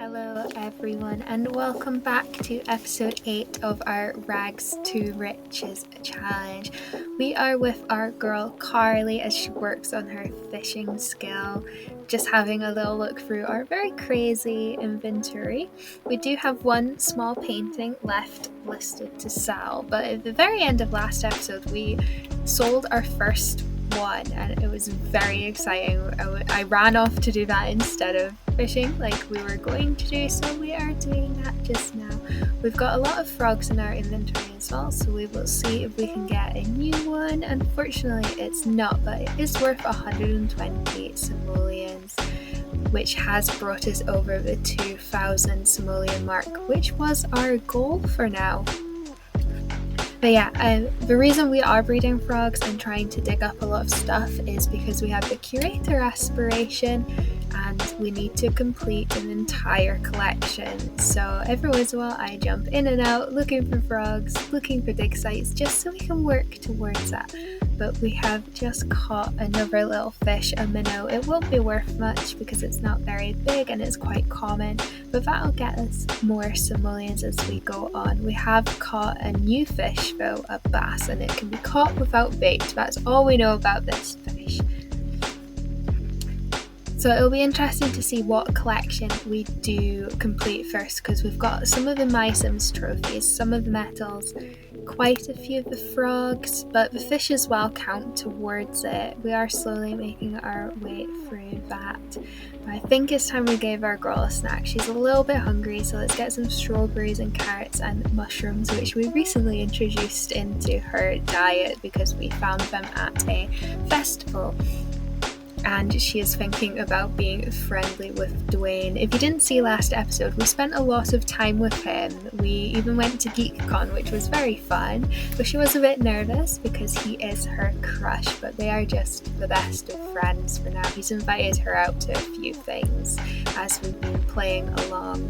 Hello everyone and welcome back to episode 8 of our Rags to Riches challenge. We are with our girl Carly as she works on her fishing skill, just having a little look through our very crazy inventory. We do have one small painting left listed to sell, but at the very end of last episode we sold our first one and it was very exciting. I ran off to do that instead of fishing like we were going to do, so we are doing that just now. We've got a lot of frogs in our inventory as well, so we will see if we can get a new one. Unfortunately it's not, but it is worth 120 simoleons, which has brought us over the 2,000 simoleon mark, which was our goal for now. But yeah, the reason we are breeding frogs and trying to dig up a lot of stuff is because we have the curator aspiration and we need to complete an entire collection. So every once in a while I jump in and out looking for frogs, looking for dig sites, just so we can work towards that. But we have just caught another little fish, a minnow. It won't be worth much because it's not very big and it's quite common, but that'll get us more simoleons as we go on. We have caught a new fish though, a bass, and it can be caught without bait. That's all we know about this fish. So it'll be interesting to see what collection we do complete first, because we've got some of the My Sims trophies, some of the medals, quite a few of the frogs, but the fish as well count towards it. We are slowly making our way through that. But I think it's time we gave our girl a snack. She's a little bit hungry, so let's get some strawberries and carrots and mushrooms, which we recently introduced into her diet because we found them at a festival. And she is thinking about being friendly with Dwayne. If you didn't see last episode, we spent a lot of time with him. We even went to GeekCon, which was very fun, but she was a bit nervous because he is her crush, but they are just the best of friends for now. He's invited her out to a few things as we've been playing along.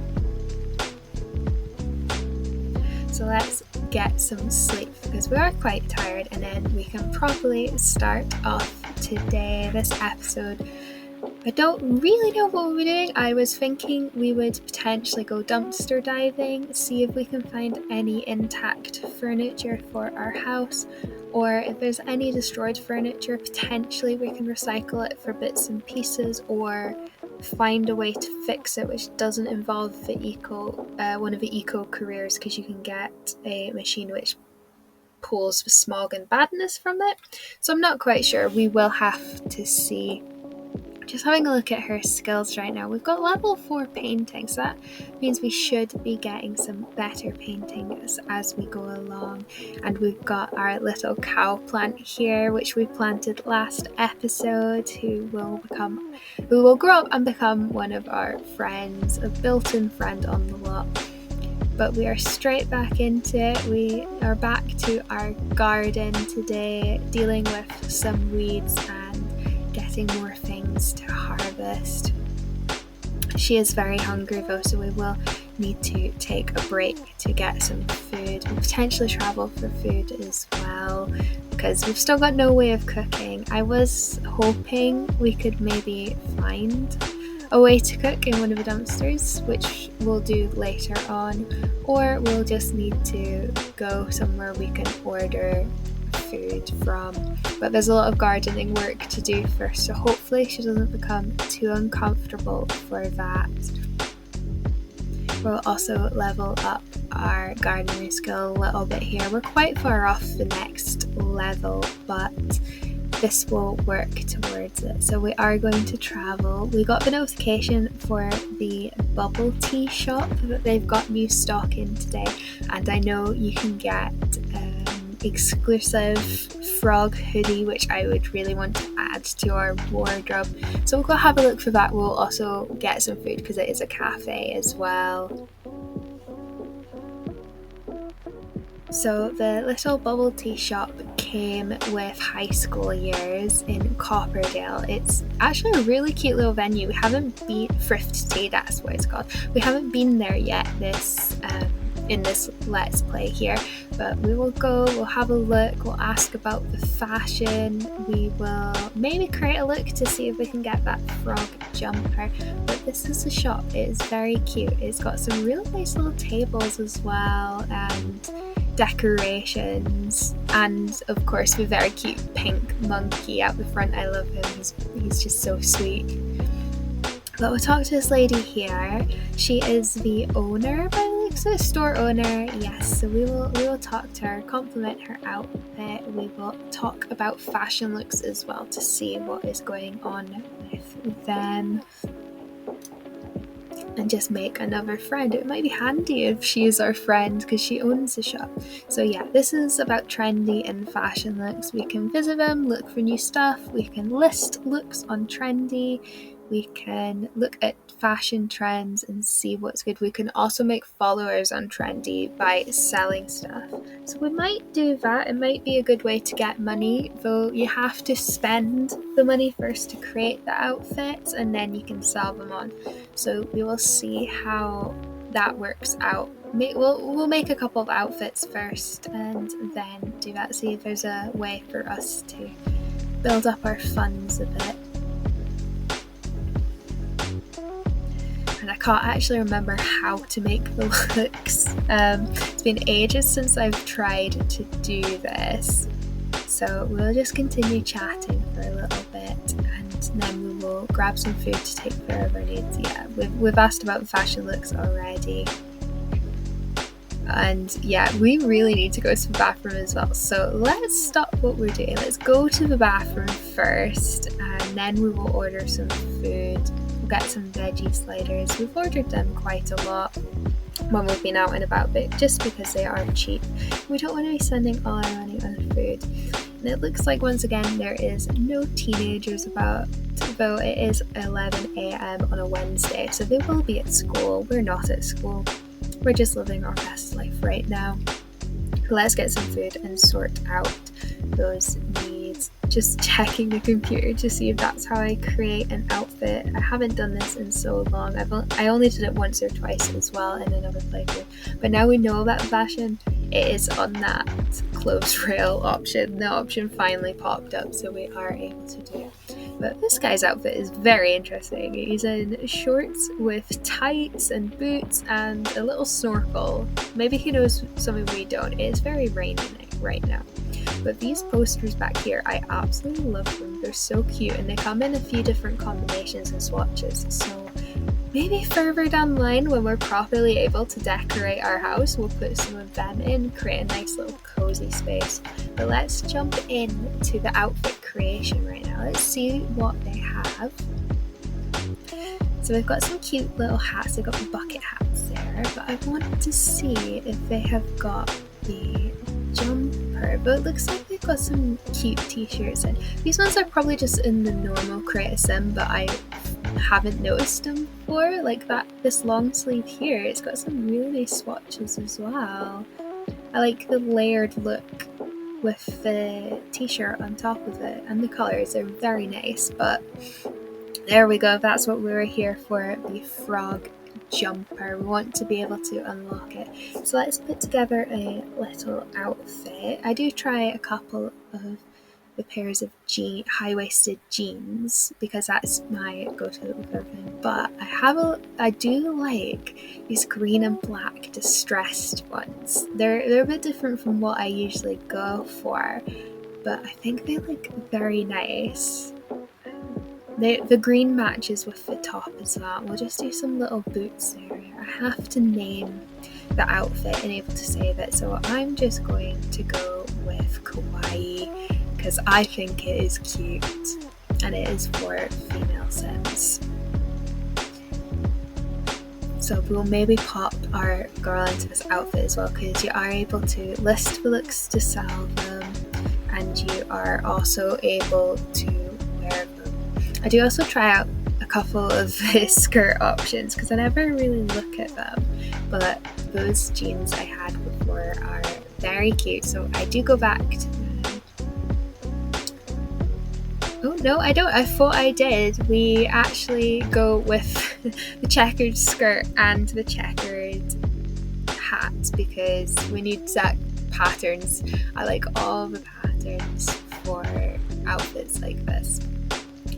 So let's get some sleep because we are quite tired, and then we can properly start off today, this episode. I don't really know what we're doing. I was thinking we would potentially go dumpster diving, see if we can find any intact furniture for our house, or if there's any destroyed furniture, potentially we can recycle it for bits and pieces, or find a way to fix it which doesn't involve the one of the eco careers, because you can get a machine which pulls the smog and badness from it. So I'm not quite sure. We will have to see. Just having a look at her skills right now. We've got level 4 painting, so that means we should be getting some better paintings as we go along. And we've got our little cow plant here, which we planted last episode, who will grow up and become one of our friends, a built-in friend on the lot. But we are straight back into it. We are back to our garden today, dealing with some weeds and getting more things to harvest. She is very hungry though, so we will need to take a break to get some food. We'll potentially travel for food as well, because we've still got no way of cooking. I was hoping we could maybe find a way to cook in one of the dumpsters, which we'll do later on, or we'll just need to go somewhere we can order food from. But there's a lot of gardening work to do first, so hopefully she doesn't become too uncomfortable for that. We'll also level up our gardening skill a little bit here. We're quite far off the next level, but this will work towards it. So we are going to travel. We got the notification for the bubble tea shop that they've got new stock in today, and I know you can get exclusive frog hoodie, which I would really want to add to our wardrobe. So we'll go have a look for that. We'll also get some food because it is a cafe as well. So the little bubble tea shop came with high school years in Copperdale. It's actually a really cute little venue. We haven't been Thriftea, that's what it's called. We haven't been there yet this in this Let's Play here, but we will go, we'll have a look, we'll ask about the fashion, we will maybe create a look to see if we can get that frog jumper. But this is the shop, it is very cute, it's got some really nice little tables as well, and decorations, and of course the very cute pink monkey at the front. I love him, he's just so sweet. But we'll talk to this lady here. She is the owner, by the looks of it, store owner. Yes, so we will talk to her, compliment her outfit. We will talk about fashion looks as well to see what is going on with them, and just make another friend. It might be handy if she is our friend because she owns the shop. So yeah, this is about trendy and fashion looks. We can visit them, look for new stuff. We can list looks on Trendy. We can look at fashion trends and see what's good. We can also make followers on Trendy by selling stuff. So we might do that. It might be a good way to get money, though you have to spend the money first to create the outfits and then you can sell them on. So we will see how that works out. We'll make a couple of outfits first and then do that, see if there's a way for us to build up our funds a bit. And I can't actually remember how to make the looks. It's been ages since I've tried to do this. So we'll just continue chatting for a little bit and then we will grab some food to take care of our needs. Yeah, we've asked about the fashion looks already. And yeah, we really need to go to the bathroom as well. So let's stop what we're doing. Let's go to the bathroom first and then we will order some food. Get some veggie sliders. We've ordered them quite a lot when we've been out and about, but just because they are cheap. We don't want to be spending all our money on food. And it looks like once again there is no teenagers about, though it is 11 a.m. on a Wednesday, so they will be at school. We're not at school. We're just living our best life right now. Let's get some food and sort out those needs. Just checking the computer to see if that's how I create an outfit. I haven't done this in so long. I only did it once or twice as well in another playthrough. But now we know about fashion, it is on that clothes rail option. The option finally popped up, so we are able to do it. But this guy's outfit is very interesting. He's in shorts with tights and boots and a little snorkel. Maybe he knows something we don't. It's very rainy right now. But these posters back here, I absolutely love them. They're so cute and they come in a few different combinations and swatches. So maybe further down the line when we're properly able to decorate our house, we'll put some of them in, create a nice little cozy space. But let's jump into the outfit creation right now. Let's see what they have. So we've got some cute little hats. They've got the bucket hats there, but I wanted to see if they have got the jumper, but it looks like they've got some cute t-shirts in. These ones are probably just in the normal create a sim, but I haven't noticed them before. Like that, this long sleeve here, it's got some really nice swatches as well. I like the layered look with the t-shirt on top of it, and the colours are very nice. But there we go, that's what we were here for, the frog jumper. We want to be able to unlock it. So let's put together a little outfit. I do try a couple of the pairs of high-waisted jeans because that's my go-to with everything. But I do like these green and black distressed ones. They're a bit different from what I usually go for, but I think they look very nice. The green matches with the top as well. We'll just do some little boots there. I have to name the outfit and able to save it, so I'm just going to go with kawaii because I think it is cute and it is for female sims. So we'll maybe pop our girl into this outfit as well because you are able to list the looks to sell them and you are also able to wear them. I do also try out a couple of the skirt options because I never really look at them, but those jeans I had before are very cute, so I do go back to them. Oh no, I don't. I thought I did. We actually go with the checkered skirt and the checkered hats because we need exact patterns. I like all the patterns for outfits like this,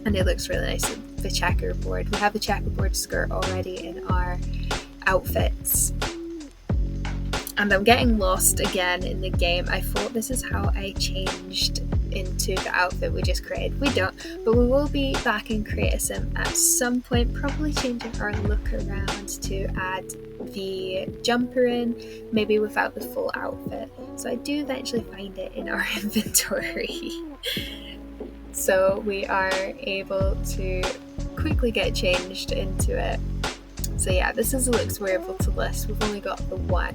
and it looks really nice with the checkerboard. We have a checkerboard skirt already in our outfits. And I'm getting lost again in the game. I thought this is how I changed into the outfit we just created. We don't, but we will be back in Create a Sim at some point, probably changing our look around to add the jumper in, maybe without the full outfit. So I do eventually find it in our inventory. So we are able to quickly get changed into it. So yeah, this is the looks we're able to list. We've only got the one.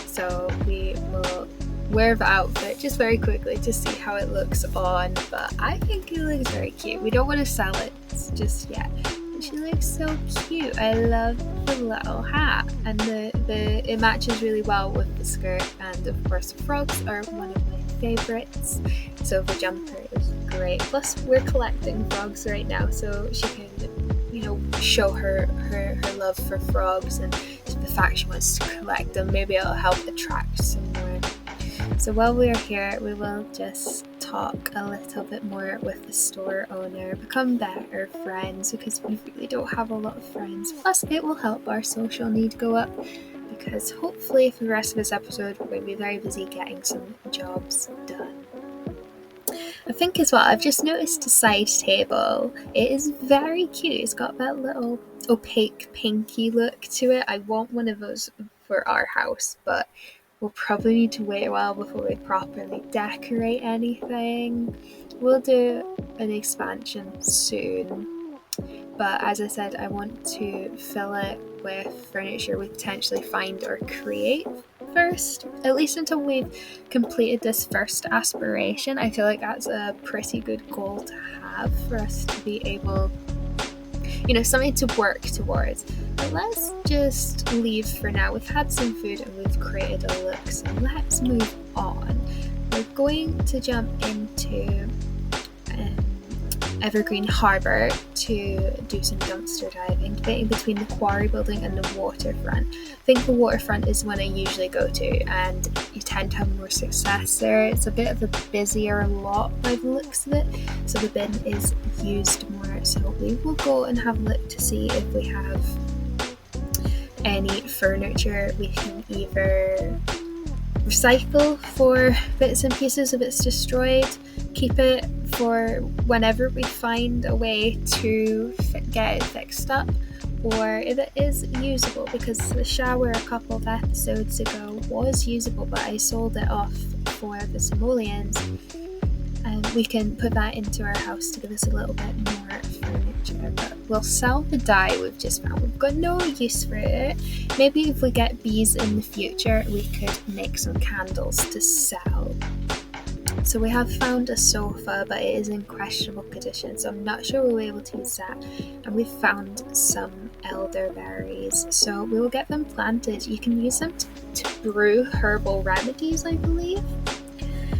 So we will wear the outfit just very quickly to see how it looks on, but I think it looks very cute. We don't want to sell it just yet. She looks so cute. I love the little hat, and it matches really well with the skirt, and of course frogs are one of my favorites, so the jumper is great. Plus we're collecting frogs right now, so she can show her love for frogs and the fact she wants to collect them. Maybe it'll help attract some more. So while we're here, we will just talk a little bit more with the store owner, become better friends, because we really don't have a lot of friends. Plus it will help our social need go up, because hopefully for the rest of this episode we're going to be very busy getting some jobs done. I think as well, I've just noticed a side table. It is very cute. It's got that little opaque pinky look to it. I want one of those for our house, but we'll probably need to wait a while before we properly decorate anything. We'll do an expansion soon, but as I said, I want to fill it with furniture we potentially find or create first, at least until we've completed this first aspiration. I feel like that's a pretty good goal to have for us to be able, something to work towards. But let's just leave for now. We've had some food and we've created a look, so let's move on. We're going to jump into Evergreen Harbour to do some dumpster diving, debating between the quarry building and the waterfront. I think the waterfront is one I usually go to, and you tend to have more success there. It's a bit of a busier lot by the looks of it, so the bin is used more. So we will go and have a look to see if we have any furniture we can either recycle for bits and pieces if it's destroyed, keep it for whenever we find a way to get it fixed up, or if it is usable, because the shower a couple of episodes ago was usable but I sold it off for the simoleons, and we can put that into our house to give us a little bit more furniture. But we'll sell the dye we've just found. We've got no use for it. Maybe if we get bees in the future we could make some candles to sell. So we have found a sofa, but it is in questionable condition, so I'm not sure we'll be able to use that. And we've found some elderberries, so we will get them planted. You can use them to brew herbal remedies, I believe.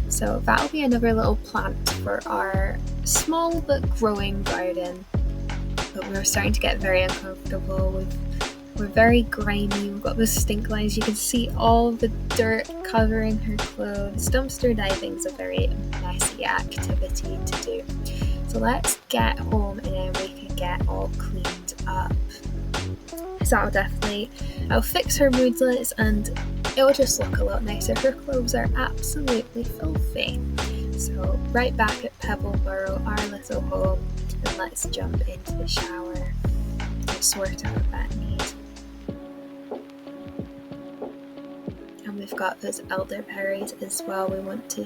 So that'll be another little plant for our small but growing garden. But we're starting to get very uncomfortable. We're very grimy, we've got the stink lines, you can see all the dirt covering her clothes. Dumpster diving's a very messy activity to do. So let's get home and then we can get all cleaned up. So I'll fix her moodlets and it'll just look a lot nicer. Her clothes are absolutely filthy. So right back at Pebbleborough, our little home, and let's jump into the shower and sort out that need. We've got those elderberries as well. We want to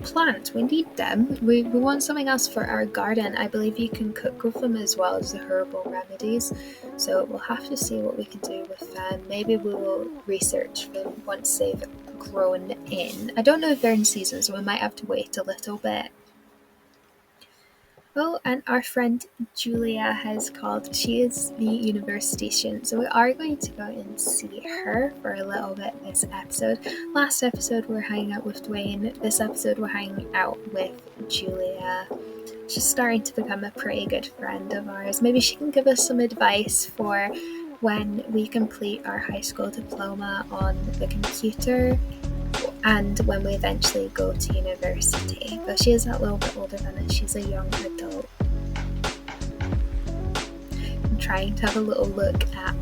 plant. We need them. We want something else for our garden. I believe you can cook with them as well as the herbal remedies. So we'll have to see what we can do with them. Maybe we will research them once they've grown in. I don't know if they're in season, so we might have to wait a little bit. Oh, and our friend Julia has called. She is the university student, so we are going to go and see her for a little bit this episode. Last episode we're hanging out with Dwayne. This episode we're hanging out with Julia. She's starting to become a pretty good friend of ours. Maybe she can give us some advice for when we complete our high school diploma on the computer and when we eventually go to university. But she is a little bit older than us, she's a young adult. I'm trying to have a little look at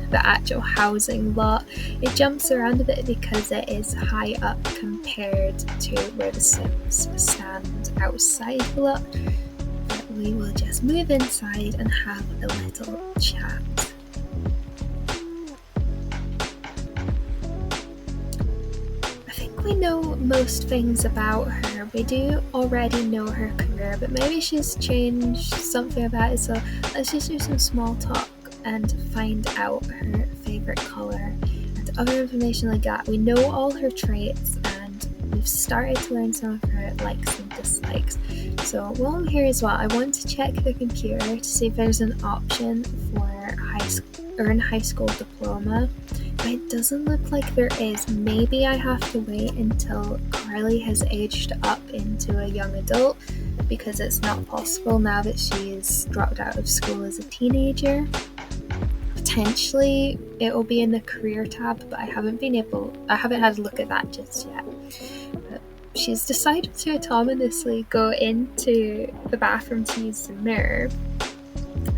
the actual housing lot. It jumps around a bit because it is high up compared to where the Sims stand outside the lot. But we will just move inside and have a little chat. I think we know most things about her. We do already know her career, but maybe she's changed something about it, so let's just do some small talk and find out her favourite colour and other information like that. We know all her traits and we've started to learn some of her likes and dislikes. So while I'm here as well, I want to check the computer to see if there's an option for earn high school diploma. But it doesn't look like there is. Maybe I have to wait until Carly has aged up into a young adult, because it's not possible now that she's dropped out of school as a teenager. Potentially it will be in the career tab, but I haven't had a look at that just yet. But she's decided to autonomously go into the bathroom to use the mirror.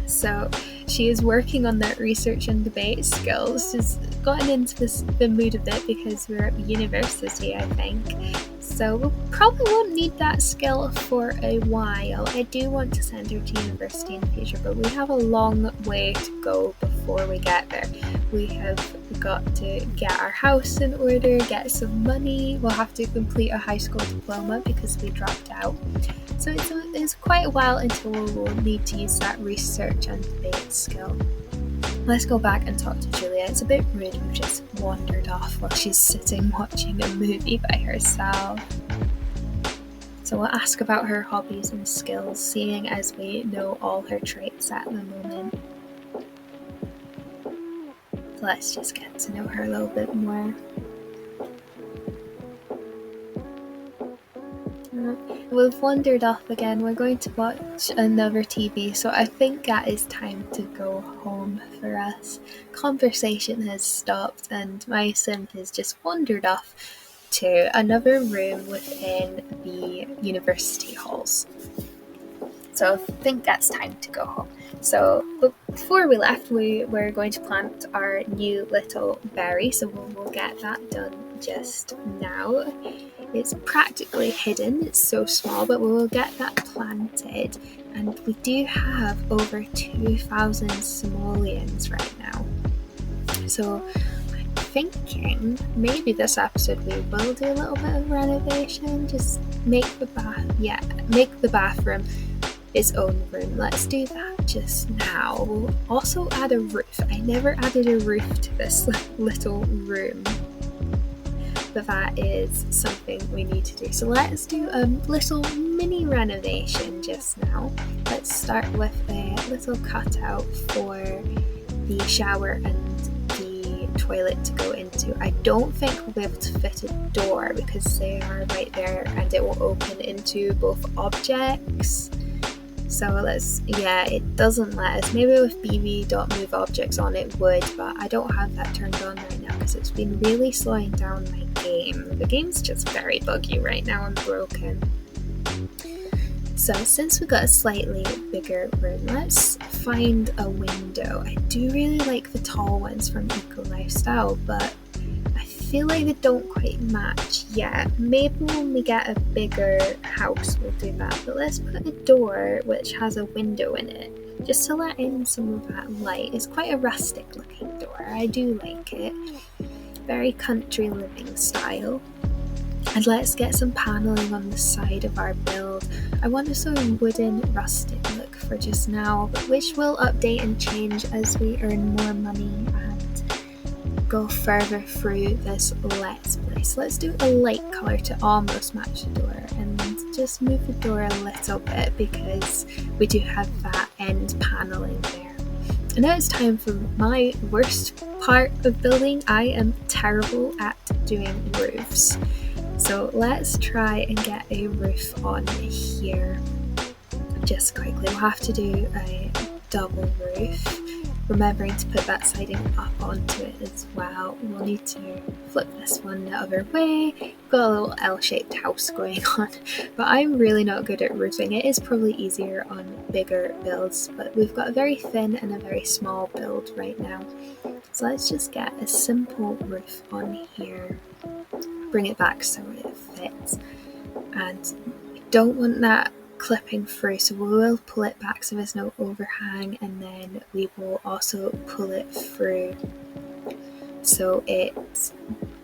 So she is working on that research and debate skills. She's gotten into the mood a bit because we're at university, I think. So we probably won't need that skill for a while. I do want to send her to university in the future, but we have a long way to go before we get there. We have got to get our house in order, get some money. We'll have to complete a high school diploma because we dropped out. So it's quite a while until we'll need to use that research and debate skill. Let's go back and talk to Julia. It's a bit rude, we've just wandered off while she's sitting watching a movie by herself. So we'll ask about her hobbies and skills, seeing as we know all her traits at the moment. So let's just get to know her a little bit more. We've wandered off again. We're going to watch another TV, so I think that is time to go home for us. Conversation has stopped and my sim has just wandered off to another room within the university halls. So I think that's time to go home. So before we left, we were going to plant our new little berry, so we'll get that done just now. It's practically hidden, it's so small, but we will get that planted. And we do have over 2,000 simoleons right now. So I'm thinking maybe this episode we will do a little bit of renovation, just make the bathroom its own room. Let's do that just now. We'll also add a roof. I never added a roof to this little room, but that is something we need to do. So let's do a little mini renovation just now. Let's start with a little cutout for the shower and the toilet to go into. I don't think we'll be able to fit a door because they are right there and it will open into both objects. So it doesn't let us. Maybe with BB.move objects on it would, but I don't have that turned on right now because it's been really slowing down my game. The game's just very buggy right now and broken. So since we got a slightly bigger room, let's find a window. I do really like the tall ones from Eco Lifestyle, but I feel like they don't quite match yet. Maybe when we get a bigger house we'll do that, but let's put a door which has a window in it just to let in some of that light. It's quite a rustic looking door. I do like it. Very country living style. And let's get some paneling on the side of our build. I want a sort of wooden rustic look for just now, but which will update and change as we earn more money and go further through this Let's Play. So let's do a light colour to almost match the door and just move the door a little bit because we do have that end paneling there. And now it's time for my worst part of building. I am terrible at doing roofs. So let's try and get a roof on here. Just quickly, we'll have to do a double roof. remembering to put that siding up onto it as well. We'll need to flip this one the other way. We've got a little L-shaped house going on, but I'm really not good at roofing. It is probably easier on bigger builds, but we've got a very thin and a very small build right now. So let's just get a simple roof on here, bring it back so it fits, and we don't want that clipping through, so we will pull it back so there's no overhang, and then we will also pull it through so it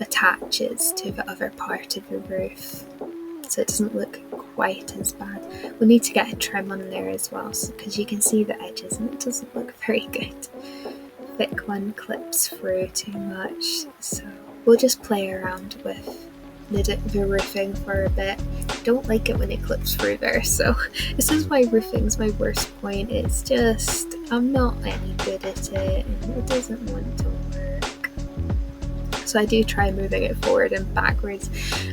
attaches to the other part of the roof so it doesn't look quite as bad. We'll need to get a trim on there as well, because you can see the edges and it doesn't look very good. Thick one clips through too much, so we'll just play around with the roofing for a bit. Don't like it when it clips through there, so this is why roofing's my worst point. It's just I'm not any good at it and it doesn't want to work. So I do try moving it forward and backwards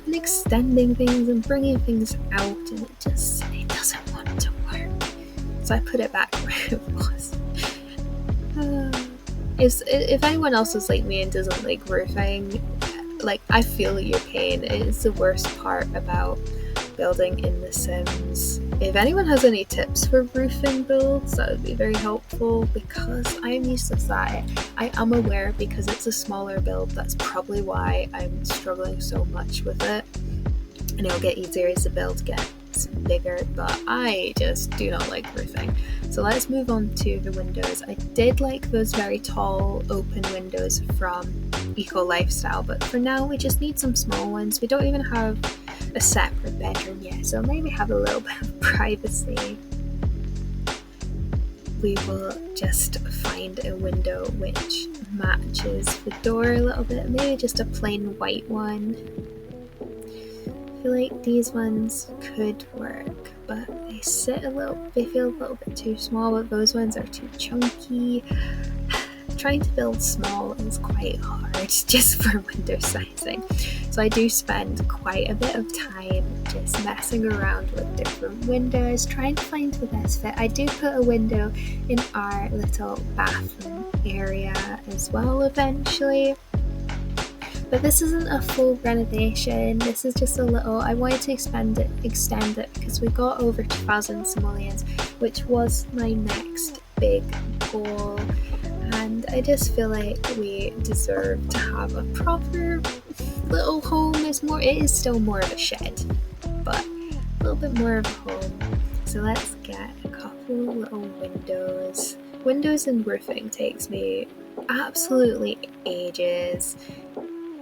and extending things and bringing things out, and it doesn't want to work. So I put it back where it was. If anyone else is like me and doesn't like roofing, like, I feel your pain. It's the worst part about building in The Sims. If anyone has any tips for roofing builds, that would be very helpful, because I'm useless at it. I am aware because it's a smaller build, that's probably why I'm struggling so much with it. And it'll get easier as the build gets bigger, but I just do not like roofing. So let's move on to the windows. I did like those very tall open windows from Eco Lifestyle, but for now we just need some small ones. We don't even have a separate bedroom yet, so maybe have a little bit of privacy. We will just find a window which matches the door a little bit, maybe just a plain white one. I feel like these ones could work, but they feel a little bit too small, but those ones are too chunky. Trying to build small is quite hard just for window sizing. So I do spend quite a bit of time just messing around with different windows, trying to find the best fit. I do put a window in our little bathroom area as well eventually. But this isn't a full renovation, this is just a little, I wanted to extend it because we got over 2,000 simoleons, which was my next big goal, and I just feel like we deserve to have a proper little home. It is still more of a shed, but a little bit more of a home. So let's get a couple little windows. Windows and roofing takes me absolutely ages.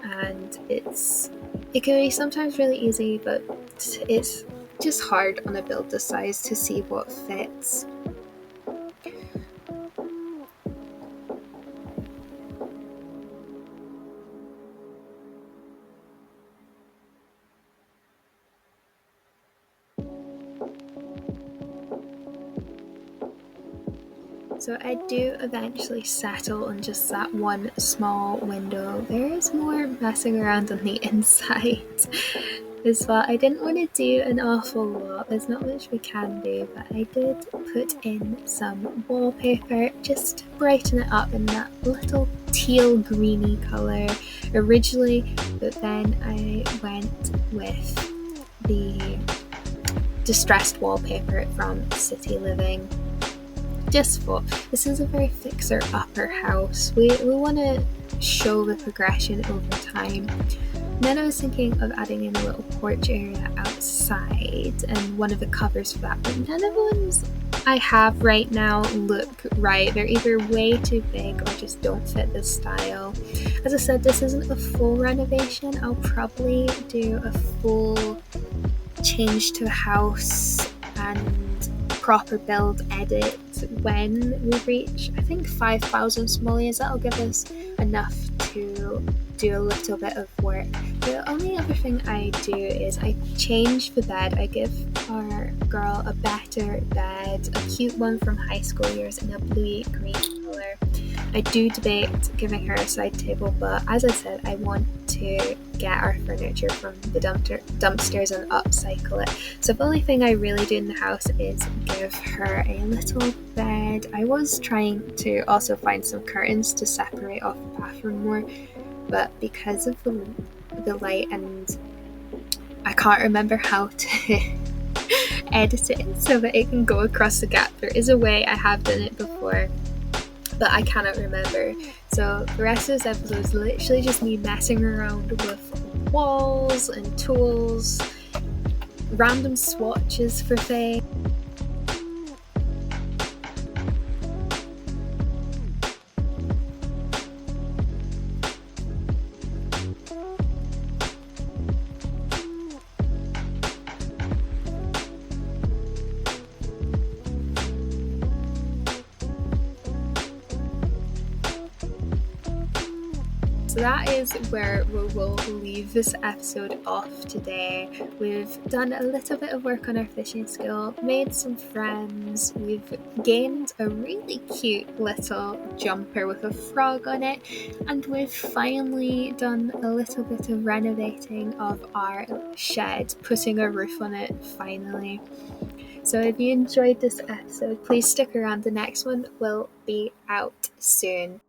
And it can be sometimes really easy, but it's just hard on a build this size to see what fits. So I do eventually settle on just that one small window. There is more messing around on the inside as well. I didn't want to do an awful lot. There's not much we can do, but I did put in some wallpaper just to brighten it up in that little teal greeny colour originally, but then I went with the distressed wallpaper from City Living. Just thought, this is a very fixer-upper house. We want to show the progression over time. Then I was thinking of adding in a little porch area outside and one of the covers for that, but none of the ones I have right now look right. They're either way too big or just don't fit the style. As I said, this isn't a full renovation. I'll probably do a full change to the house and proper build edit when we reach, I think, 5,000 simoleons. That'll give us enough to do a little bit of work. The only other thing I do is I change the bed. I give our girl a better bed, a cute one from high school years in a bluey green colour. I do debate giving her a side table, but as I said, I want to get our furniture from the dumpsters and upcycle it. So the only thing I really do in the house is give her a little bed. I was trying to also find some curtains to separate off the bathroom more, but because of the light, and I can't remember how to edit it so that it can go across the gap. There is a way, I have done it before, but I cannot remember. So the rest of this episode is literally just me messing around with walls and tools, random swatches for things. So that is where we will leave this episode off today. We've done a little bit of work on our fishing skill, made some friends, we've gained a really cute little jumper with a frog on it, and we've finally done a little bit of renovating of our shed, putting a roof on it finally. So if you enjoyed this episode, please stick around. The next one will be out soon.